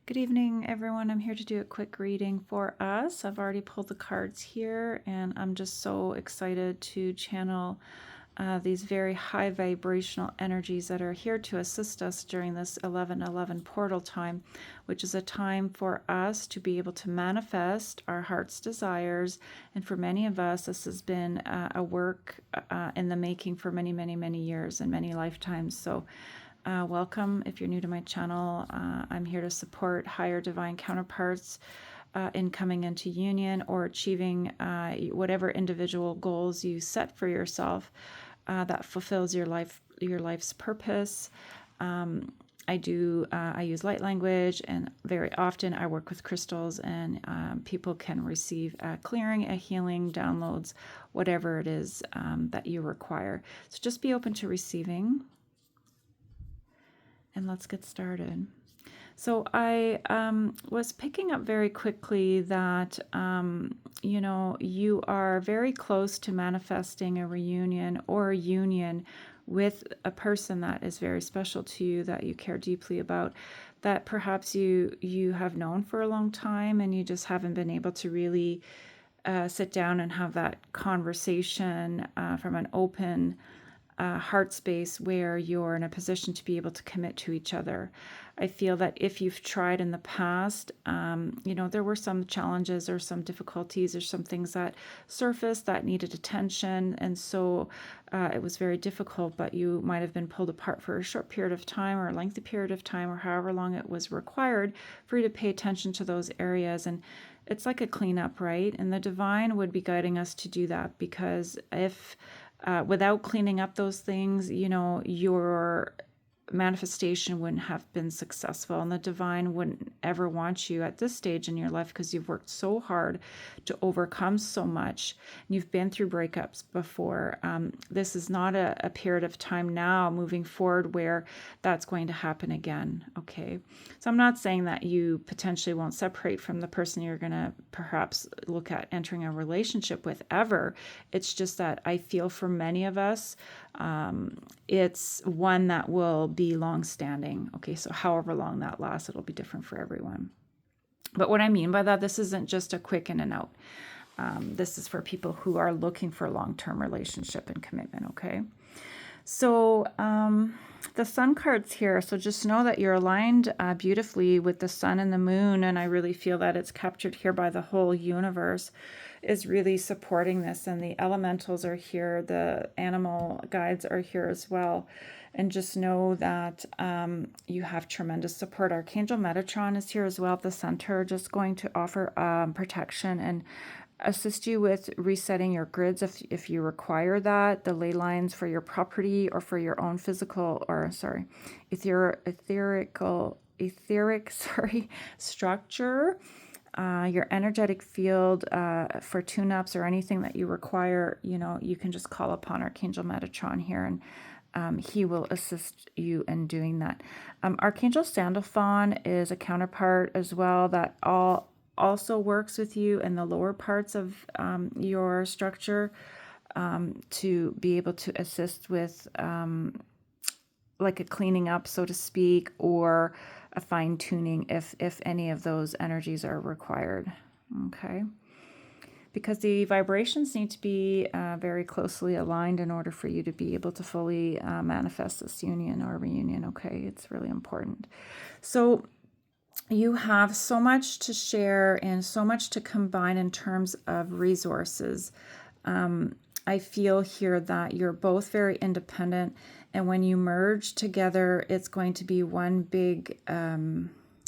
Good evening, everyone. I'm here to do a quick reading for us. I've already pulled the cards here, and I'm just so excited to channel these very high vibrational energies that are here to assist us during this 11:11 portal time, which is a time for us to be able to manifest our heart's desires. And for many of us, this has been a work in the making for many, many, many years and many lifetimes. So welcome if you're new to my channel. I'm here to support higher divine counterparts in coming into union or achieving whatever individual goals you set for yourself that fulfills your life's purpose. I use light language, and very often I work with crystals, and people can receive a clearing, a healing, downloads, whatever it is that you require. So just be open to receiving. And let's get started. So I was picking up very quickly that, you are very close to manifesting a reunion or a union with a person that is very special to you, that you care deeply about, that perhaps you have known for a long time, and you just haven't been able to really sit down and have that conversation from an open heart space where you're in a position to be able to commit to each other. I feel that if you've tried in the past, there were some challenges or some difficulties or some things that surfaced that needed attention. And so it was very difficult, but you might have been pulled apart for a short period of time or a lengthy period of time, or however long it was required for you to pay attention to those areas. And it's like a cleanup, right? And the divine would be guiding us to do that, because if without cleaning up those things, your manifestation wouldn't have been successful, and the divine wouldn't ever want you at this stage in your life, because you've worked so hard to overcome so much, and you've been through breakups before. This is not a period of time now moving forward where that's going to happen again. Okay, so I'm not saying that you potentially won't separate from the person you're going to perhaps look at entering a relationship with ever. It's just that I feel for many of us, it's one that will be long-standing. Okay, so however long that lasts, it'll be different for everyone. But what I mean by that, this isn't just a quick in and out. This is for people who are looking for a long-term relationship and commitment. Okay, so the sun cards here. So just know that you're aligned beautifully with the sun and the moon, and I really feel that it's captured here by the whole universe is really supporting this, and the elementals are here, the animal guides are here as well. And just know that you have tremendous support. Archangel Metatron is here as well at the center, just going to offer protection and assist you with resetting your grids if you require that, the ley lines for your property or for your own etheric structure. Your energetic field for tune-ups or anything that you require, you can just call upon Archangel Metatron here, and he will assist you in doing that. Archangel Sandalphon is a counterpart as well that also works with you in the lower parts of your structure to be able to assist with like a cleaning up, so to speak, or a fine-tuning if any of those energies are required. Okay, because the vibrations need to be very closely aligned in order for you to be able to fully manifest this union or reunion. Okay, it's really important. So you have so much to share and so much to combine in terms of resources. I feel here that you're both very independent, and when you merge together, it's going to be one big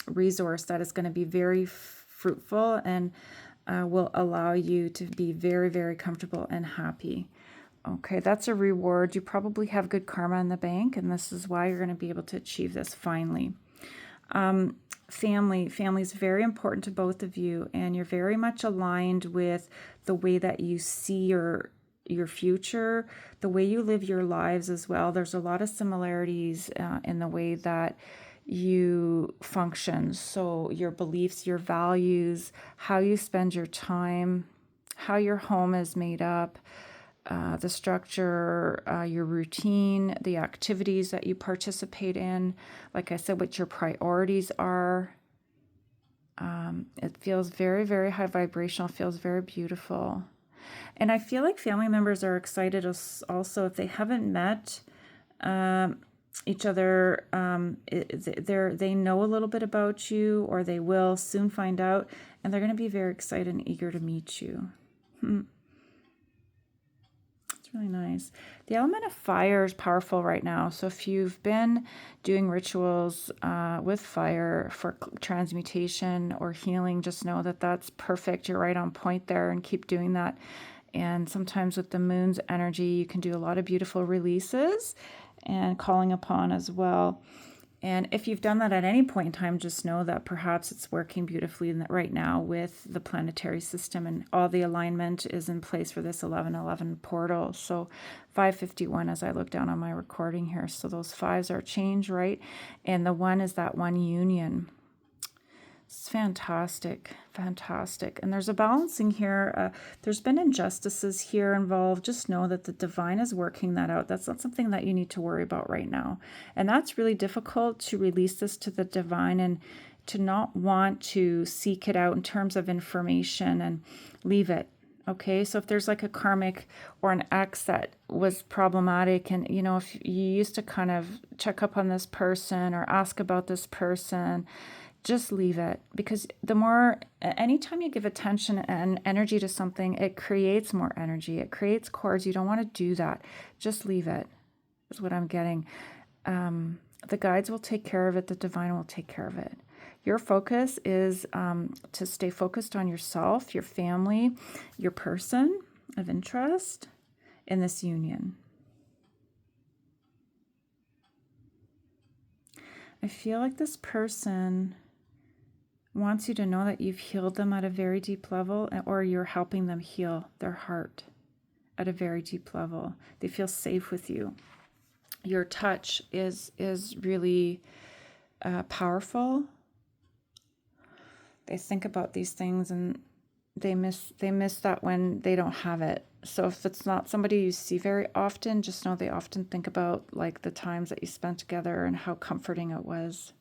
resource that is going to be very fruitful and will allow you to be very, very comfortable and happy. Okay, that's a reward. You probably have good karma in the bank, and this is why you're going to be able to achieve this finally. Family is very important to both of you, and you're very much aligned with the way that you see your future, the way you live your lives as well. There's a lot of similarities in the way that you function. So your beliefs, your values, how you spend your time, how your home is made up, the structure, your routine, the activities that you participate in, like I said, what your priorities are. It feels very, very high vibrational, feels very beautiful. And I feel like family members are excited also if they haven't met each other. They know a little bit about you, or they will soon find out, and they're going to be very excited and eager to meet you. It's really nice. The element of fire is powerful right now. So if you've been doing rituals with fire for transmutation or healing, just know that that's perfect. You're right on point there, and keep doing that. And sometimes with the moon's energy, you can do a lot of beautiful releases and calling upon as well. And if you've done that at any point in time, just know that perhaps it's working beautifully right now with the planetary system, and all the alignment is in place for this 1111 portal. So 551 as I look down on my recording here. So those fives are change, right? And the one is that one union. It's fantastic, fantastic. And there's a balancing here. There's been injustices here involved. Just know that the divine is working that out. That's not something that you need to worry about right now. And that's really difficult, to release this to the divine and to not want to seek it out in terms of information and leave it. Okay, so if there's like a karmic or an ex that was problematic, and you know, if you used to kind of check up on this person or ask about this person, just leave it, because the more, anytime you give attention and energy to something, it creates more energy. It creates cords. You don't want to do that. Just leave it, is what I'm getting. The guides will take care of it. The divine will take care of it. Your focus is to stay focused on yourself, your family, your person of interest in this union. I feel like this person wants you to know that you've healed them at a very deep level, or you're helping them heal their heart at a very deep level. They feel safe with you. Your touch is really powerful. They think about these things and they miss that when they don't have it. So if it's not somebody you see very often, just know they often think about like the times that you spent together and how comforting it was.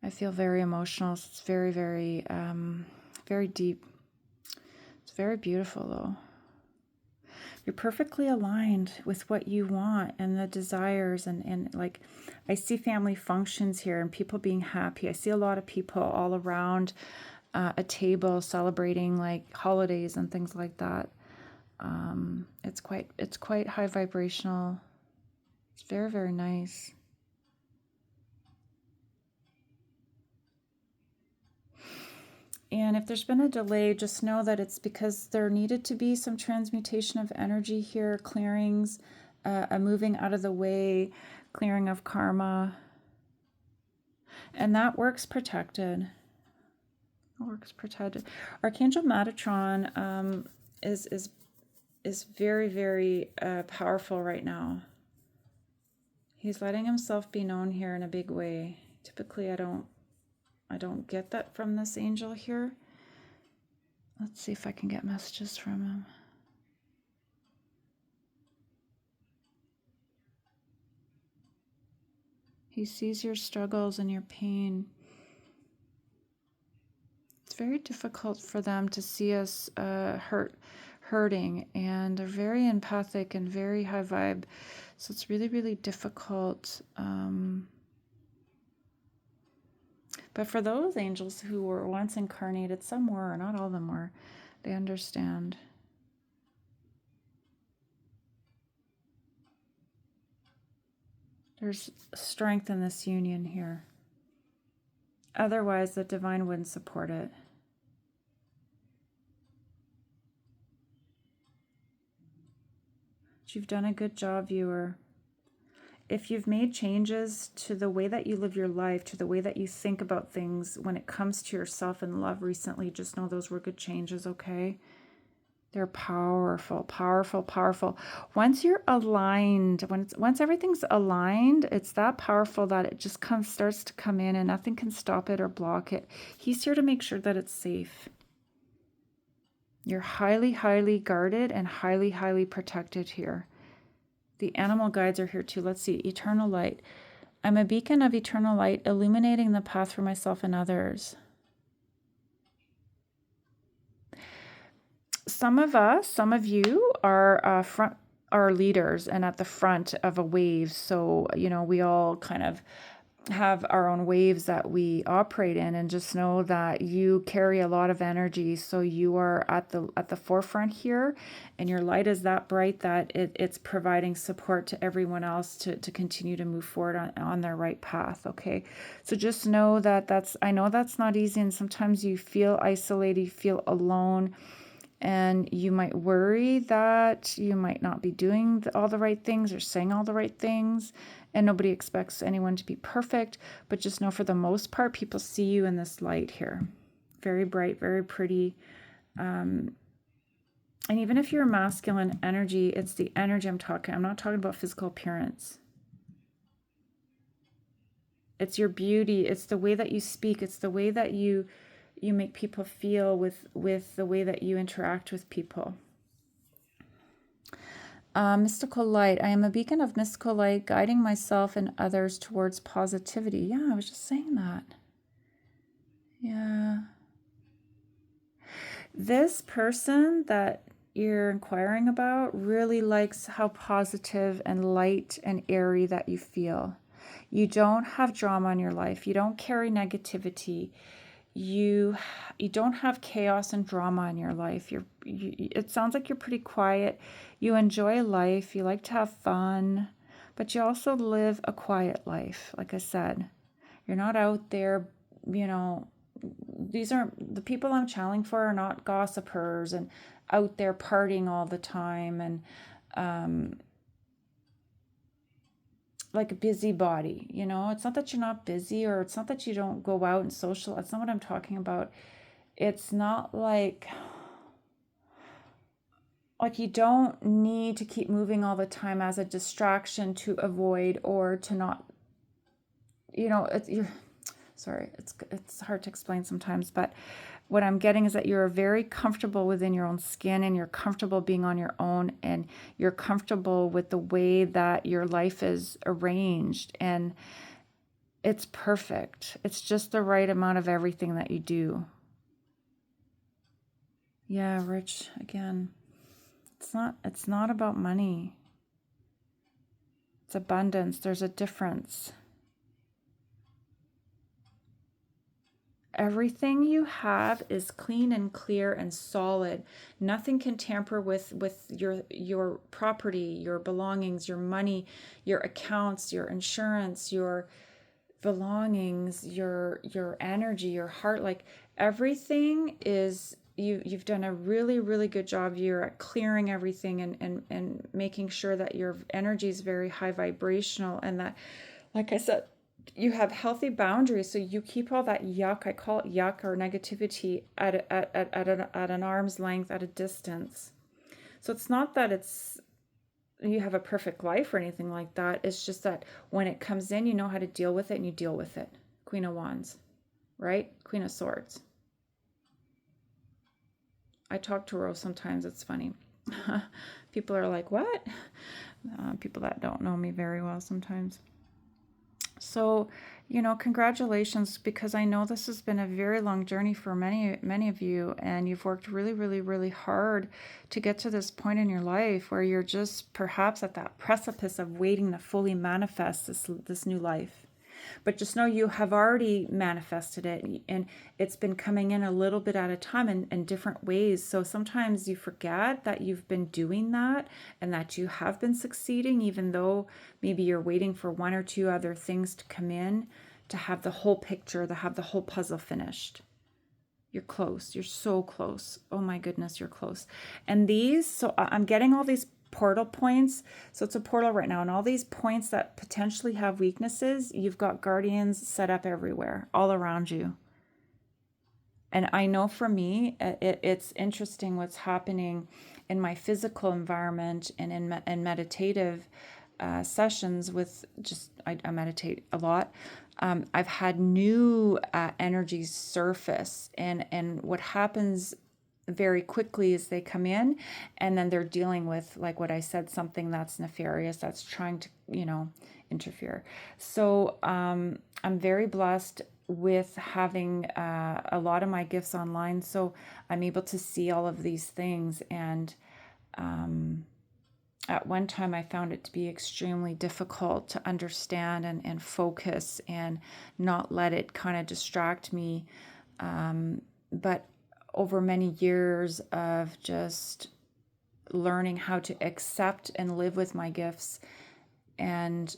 I feel very emotional. It's very, very, very deep. It's very beautiful, though. You're perfectly aligned with what you want and the desires. And like, I see family functions here and people being happy. I see a lot of people all around a table celebrating like holidays and things like that. It's quite high vibrational. It's very, very nice. And if there's been a delay, just know that it's because there needed to be some transmutation of energy here, clearings, a moving out of the way, clearing of karma. And that works protected. It works protected. Archangel Metatron is very, very powerful right now. He's letting himself be known here in a big way. Typically, I don't get that from this angel here. Let's see if I can get messages from him. He sees your struggles and your pain. It's very difficult for them to see us hurting, and they're very empathic and very high vibe. So it's really, really difficult. But for those angels who were once incarnated, some were, not all of them were, they understand. There's strength in this union here. Otherwise, the divine wouldn't support it. But you've done a good job, viewer. If you've made changes to the way that you live your life, to the way that you think about things when it comes to yourself and love recently, just know those were good changes, okay? They're powerful, powerful, powerful. Once you're aligned, once everything's aligned, it's that powerful that it just starts to come in and nothing can stop it or block it. He's here to make sure that it's safe. You're highly, highly guarded and highly, highly protected here. The animal guides are here too. Let's see. Eternal light. I'm a beacon of eternal light, illuminating the path for myself and others. some of you are leaders and at the front of a wave. So, we all kind of have our own waves that we operate in, and just know that you carry a lot of energy. So you are at the forefront here, and your light is that bright that it's providing support to everyone else to continue to move forward on their right path. Okay, so just know that I know that's not easy, and sometimes you feel isolated, you feel alone, and you might worry that you might not be doing all the right things or saying all the right things. And nobody expects anyone to be perfect, but just know for the most part, people see you in this light here. Very bright, very pretty. And even if you're masculine energy, it's the energy I'm not talking about physical appearance. It's your beauty. It's the way that you speak. It's the way that you make people feel with the way that you interact with people. Mystical light. I am a beacon of mystical light, guiding myself and others towards positivity. Yeah, I was just saying that. Yeah. This person that you're inquiring about really likes how positive and light and airy that you feel. You don't have drama in your life. You don't carry negativity. You don't have chaos and drama in your life. It sounds like you're pretty quiet. You enjoy life. You like to have fun, but you also live a quiet life. Like I said, you're not out there, these aren't the people I'm channeling for are not gossipers and out there partying all the time and like a busybody. It's not that you're not busy, or it's not that you don't go out and social. That's not what I'm talking about. It's not like you don't need to keep moving all the time as a distraction to avoid or to not, sorry, it's hard to explain sometimes, but what I'm getting is that you're very comfortable within your own skin, and you're comfortable being on your own, and you're comfortable with the way that your life is arranged, and it's perfect. It's just the right amount of everything that you do. Yeah, rich again. It's not about money. It's abundance. There's a difference. Everything you have is clean and clear and solid. Nothing can tamper with your property, your belongings, your money, your accounts, your insurance, your belongings, your energy, your heart. Like everything is you've done a really, really good job. You're at clearing everything and making sure that your energy is very high vibrational, and that, like I said, you have healthy boundaries. So you keep all that yuck, I call it yuck, or negativity at an arm's length, at a distance. So it's not that you have a perfect life or anything like that. It's just that when it comes in, you know how to deal with it, and you deal with it. Queen of Wands, right? Queen of Swords. I talk to Rose sometimes. It's funny. People are like, what? People that don't know me very well sometimes. So, congratulations, because I know this has been a very long journey for many of you, and you've worked really, really, really hard to get to this point in your life where you're just perhaps at that precipice of waiting to fully manifest this new life. But just know you have already manifested it, and it's been coming in a little bit at a time in different ways. So sometimes you forget that you've been doing that and that you have been succeeding, even though maybe you're waiting for one or two other things to come in to have the whole picture, to have the whole puzzle finished. You're close. You're so close. Oh my goodness, you're close. And so I'm getting all these portal points. So it's a portal right now, and all these points that potentially have weaknesses, you've got guardians set up everywhere, all around you. And I know for me, it's interesting what's happening in my physical environment and in meditative sessions with I meditate a lot. I've had new energies surface, and what happens very quickly as they come in, and then they're dealing with, like what I said, something that's nefarious, that's trying to interfere. So I'm very blessed with having a lot of my gifts online. So I'm able to see all of these things. And at one time, I found it to be extremely difficult to understand and focus and not let it kind of distract me. But over many years of just learning how to accept and live with my gifts and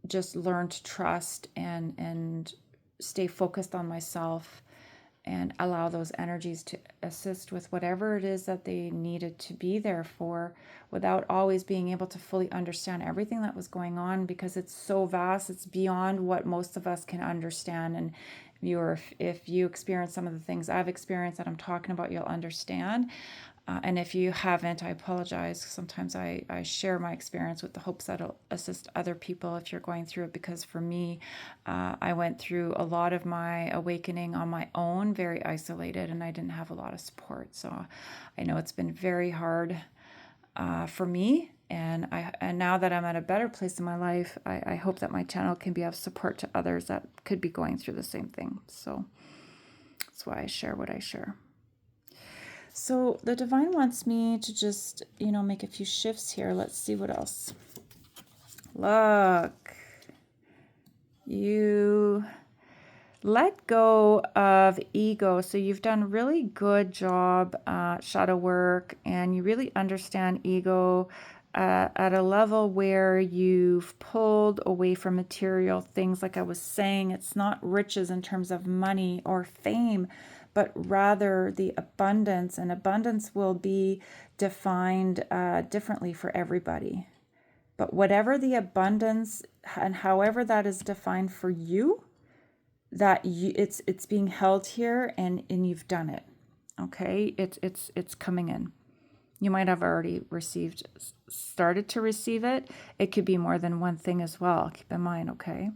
just learn to trust and stay focused on myself and allow those energies to assist with whatever it is that they needed to be there for, without always being able to fully understand everything that was going on, because it's so vast, it's beyond what most of us can understand. And if you experience some of the things I've experienced that I'm talking about, you'll understand. And if you haven't, I apologize. Sometimes I share my experience with the hopes that it'll assist other people if you're going through it. Because for me, I went through a lot of my awakening on my own, very isolated, and I didn't have a lot of support. So I know it's been very hard for me. And now that I'm at a better place in my life, I hope that my channel can be of support to others that could be going through the same thing. So that's why I share what I share. So the divine wants me to just, make a few shifts here. Let's see what else. Look, you let go of ego. So you've done a really good job, shadow work, and you really understand ego at a level where you've pulled away from material things. Like I was saying, it's not riches in terms of money or fame, but rather the abundance. And abundance will be defined differently for everybody. But whatever the abundance and however that is defined for you, it's being held here, and you've done it. Okay, it's coming in. You might have already started to receive it. It could be more than one thing as well. Keep in mind, okay?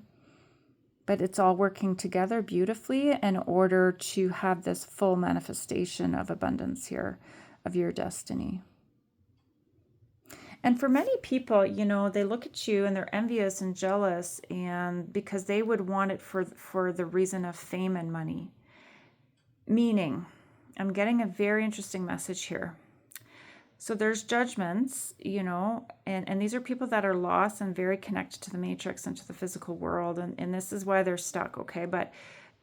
But it's all working together beautifully in order to have this full manifestation of abundance here, of your destiny. And for many people, they look at you and they're envious and jealous, and because they would want it for the reason of fame and money. Meaning, I'm getting a very interesting message here. So there's judgments, and these are people that are lost and very connected to the matrix and to the physical world. And this is why they're stuck, okay? But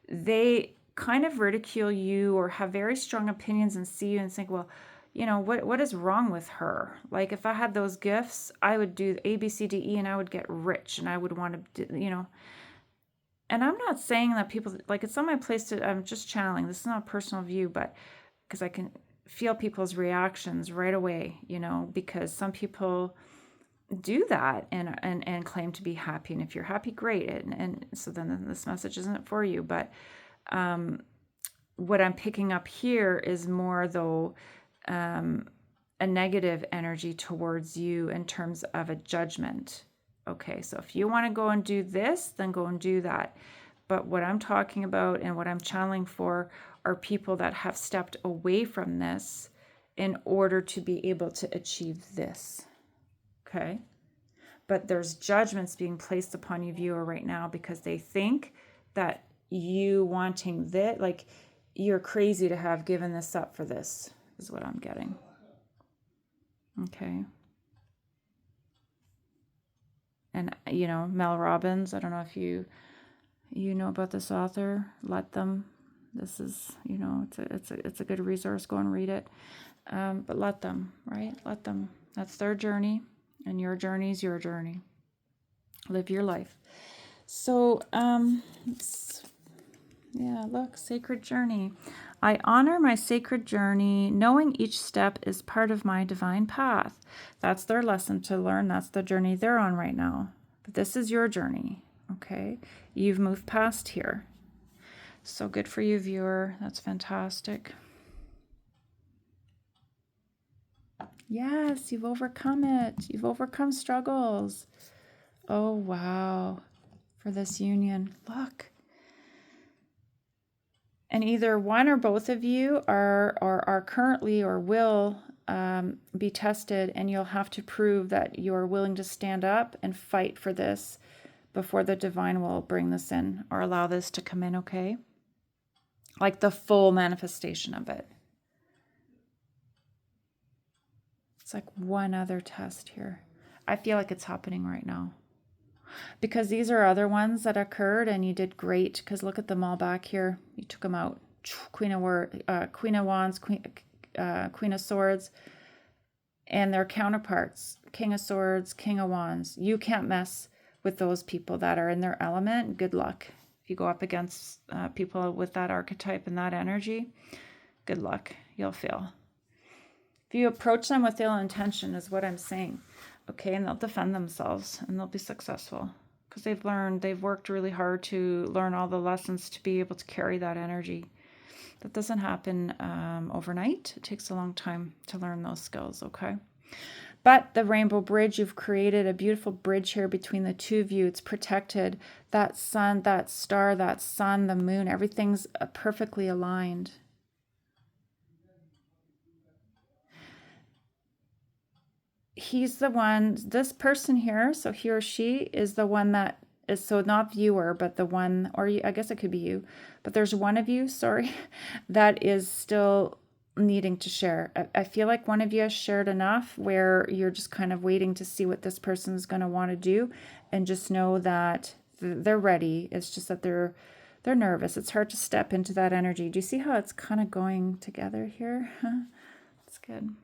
they kind of ridicule you or have very strong opinions and see you and think, well, what is wrong with her? Like, if I had those gifts, I would do A, B, C, D, E, and I would get rich, and I would want to, And I'm not saying that people, like, it's not my place to, I'm just channeling. This is not a personal view, but because I can feel people's reactions right away, because some people do that and claim to be happy. And if you're happy, great. And so then this message isn't for you. But what I'm picking up here is more, though, a negative energy towards you in terms of a judgment. Okay, so if you want to go and do this, then go and do that. But what I'm talking about and what I'm channeling for are people that have stepped away from this in order to be able to achieve this. Okay? But there's judgments being placed upon you, viewer, right now, because they think that you wanting this, like, you're crazy to have given this up for this, is what I'm getting. Okay. And, Mel Robbins, I don't know if you know about this author. Let them. This is, it's a good resource. Go and read it. But let them, right? Let them. That's their journey, and your journey is your journey. Live your life. So, look, sacred journey. I honor my sacred journey, knowing each step is part of my divine path. That's their lesson to learn. That's the journey they're on right now. But this is your journey, okay? You've moved past here. So good for you, viewer. That's fantastic. Yes, you've overcome it. You've overcome struggles. Oh, wow. For this union. Look. And either one or both of you are currently or will be tested, and you'll have to prove that you're willing to stand up and fight for this before the divine will bring this in or allow this to come in, okay? Like the full manifestation of it. It's like one other test here. I feel like it's happening right now. Because these are other ones that occurred and you did great. Because look at them all back here. You took them out. Queen of Wands, Queen of Swords, and their counterparts. King of Swords, King of Wands. You can't mess with those people that are in their element. Good luck. If you go up against people with that archetype and that energy, good luck. You'll fail. If you approach them with ill intention is what I'm saying. Okay, and they'll defend themselves and they'll be successful because they've worked really hard to learn all the lessons to be able to carry that energy. That doesn't happen overnight. It takes a long time to learn those skills, okay? But the rainbow bridge, you've created a beautiful bridge here between the two of you. It's protected. That sun, that star, that sun, the moon, everything's perfectly aligned. He's the one, this person here, so he or she is the one that is, so not viewer, but the one, or I guess it could be you, but there's one of you, sorry, that is still needing to share. I feel like one of you has shared enough where you're just kind of waiting to see what this person is going to want to do, and just know that they're ready. It's just that they're nervous. It's hard to step into that energy. Do you see how it's kind of going together here? That's good.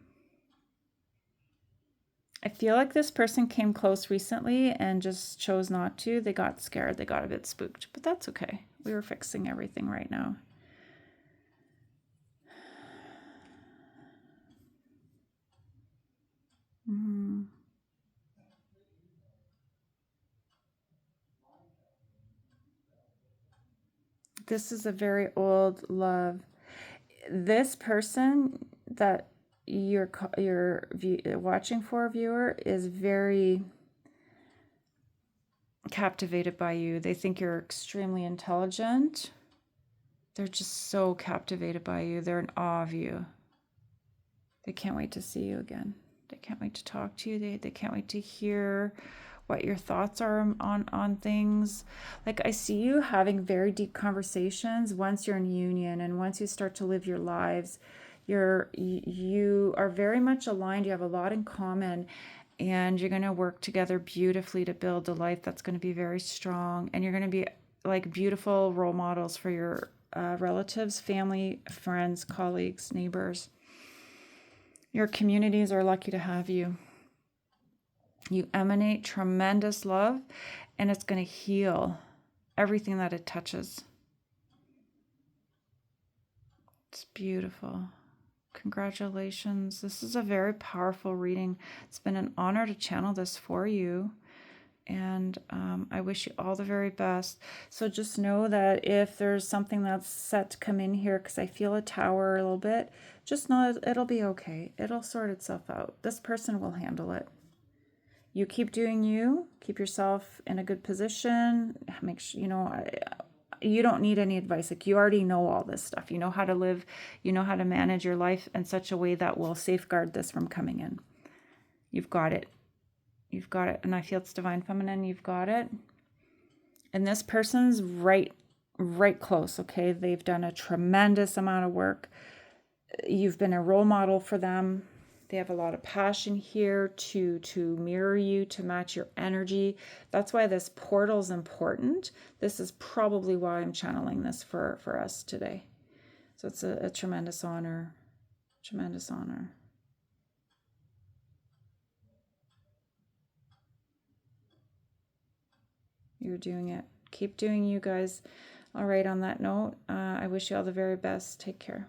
I feel like this person came close recently and just chose not to. They got scared. They got a bit spooked, but that's okay. We were fixing everything right now. This is a very old love. This person that you're watching for, viewer, is very captivated by you. They think you're extremely intelligent. They're just so captivated by you. They're in awe of you. They can't wait to see you again. They can't wait to talk to you. They can't wait to hear what your thoughts are on things. Like, I see you having very deep conversations once you're in union and once you start to live your lives. You are very much aligned. You have a lot in common, and you're going to work together beautifully to build a life that's going to be very strong, and you're going to be like beautiful role models for your relatives, family, friends, colleagues, neighbors. Your communities are lucky to have you. You emanate tremendous love, and it's going to heal everything that it touches. It's beautiful. Congratulations. This is a very powerful reading. It's been an honor to channel this for you. And I wish you all the very best. So just know that if there's something that's set to come in here, because I feel a tower a little bit, just know it'll be okay. It'll sort itself out. This person will handle it. You keep doing you. Keep yourself in a good position. Make sure, you don't need any advice. Like, you already know all this stuff. You know how to live. You know how to manage your life in such a way that will safeguard this from coming in. You've got it. You've got it. And I feel it's divine feminine. You've got it. And this person's right close, okay? They've done a tremendous amount of work. You've been a role model for them. They have a lot of passion here to mirror you, to match your energy. That's why this portal is important. This is probably why I'm channeling this for us today. So it's a tremendous honor. Tremendous honor. You're doing it. Keep doing you guys. All right, on that note, I wish you all the very best. Take care.